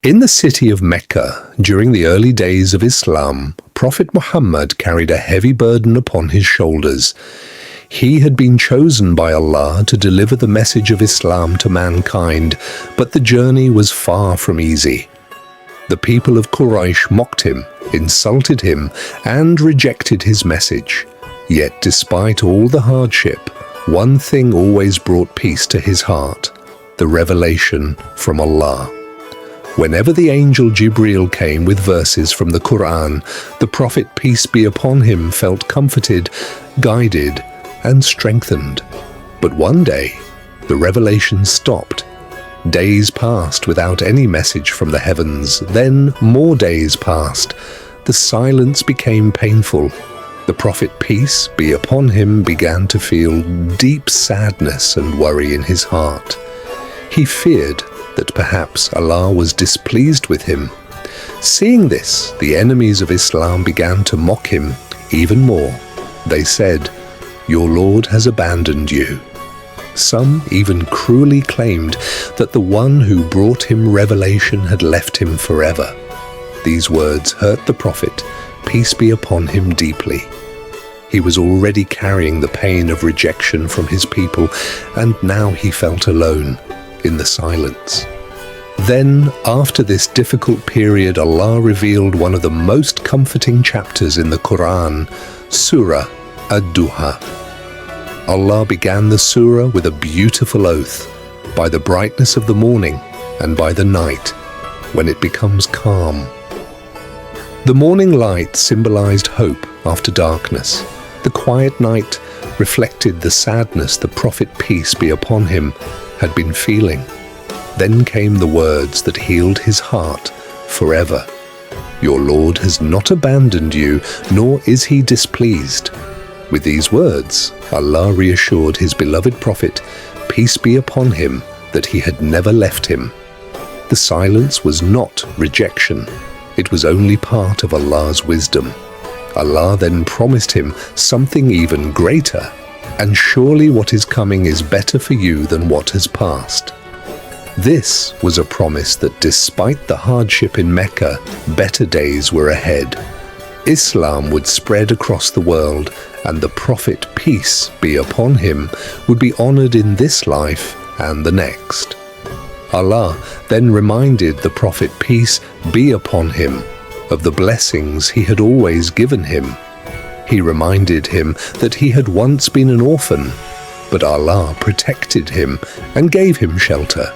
In the city of Mecca, during the early days of Islam, Prophet Muhammad carried a heavy burden upon his shoulders. He had been chosen by Allah to deliver the message of Islam to mankind, but the journey was far from easy. The people of Quraysh mocked him, insulted him, and rejected his message. Yet despite all the hardship, one thing always brought peace to his heart: the revelation from Allah. Whenever the angel Jibreel came with verses from the Quran, the Prophet, peace be upon him, felt comforted, guided, and strengthened. But one day, the revelation stopped. Days passed without any message from the heavens. Then more days passed. The silence became painful. The Prophet, peace be upon him, began to feel deep sadness and worry in his heart. He feared that perhaps Allah was displeased with him. Seeing this, the enemies of Islam began to mock him even more. They said, "Your Lord has abandoned you." Some even cruelly claimed that the one who brought him revelation had left him forever. These words hurt the Prophet, peace be upon him, deeply. He was already carrying the pain of rejection from his people, and now he felt alone in the silence. Then, after this difficult period, Allah revealed one of the most comforting chapters in the Quran, Surah Ad-Duha. Allah began the surah with a beautiful oath: by the brightness of the morning and by the night, when it becomes calm. The morning light symbolized hope after darkness. The quiet night reflected the sadness the Prophet, peace be upon him, had been feeling. Then came the words that healed his heart forever. Your Lord has not abandoned you, nor is he displeased. With these words, Allah reassured his beloved Prophet, peace be upon him, that he had never left him. The silence was not rejection. It was only part of Allah's wisdom. Allah then promised him something even greater, and surely what is coming is better for you than what has passed. This was a promise that despite the hardship in Mecca, better days were ahead. Islam would spread across the world, and the Prophet, peace be upon him, would be honored in this life and the next. Allah then reminded the Prophet, peace be upon him, of the blessings he had always given him. He reminded him that he had once been an orphan, but Allah protected him and gave him shelter.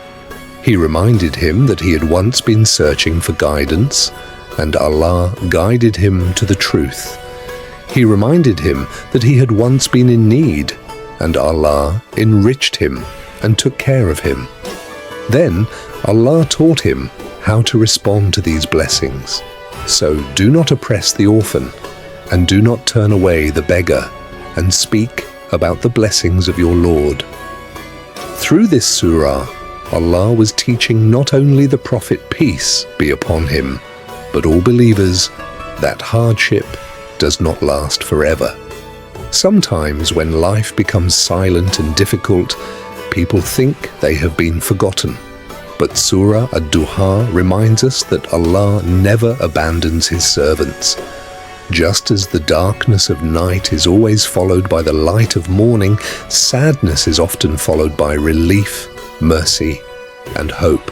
He reminded him that he had once been searching for guidance, and Allah guided him to the truth. He reminded him that he had once been in need, and Allah enriched him and took care of him. Then Allah taught him how to respond to these blessings. So do not oppress the orphan, and do not turn away the beggar, and speak about the blessings of your Lord. Through this surah, Allah was teaching not only the Prophet, peace be upon him, but all believers that hardship does not last forever. Sometimes when life becomes silent and difficult, people think they have been forgotten. But Surah Ad-Duha reminds us that Allah never abandons his servants. Just as the darkness of night is always followed by the light of morning, sadness is often followed by relief, mercy, and hope.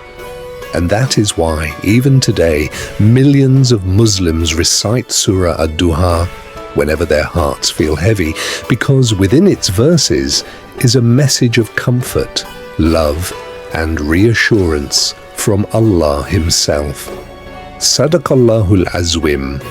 And that is why, even today, millions of Muslims recite Surah Ad-Duha whenever their hearts feel heavy, because within its verses is a message of comfort, love, and reassurance from Allah himself. Sadaqallahul Azwim.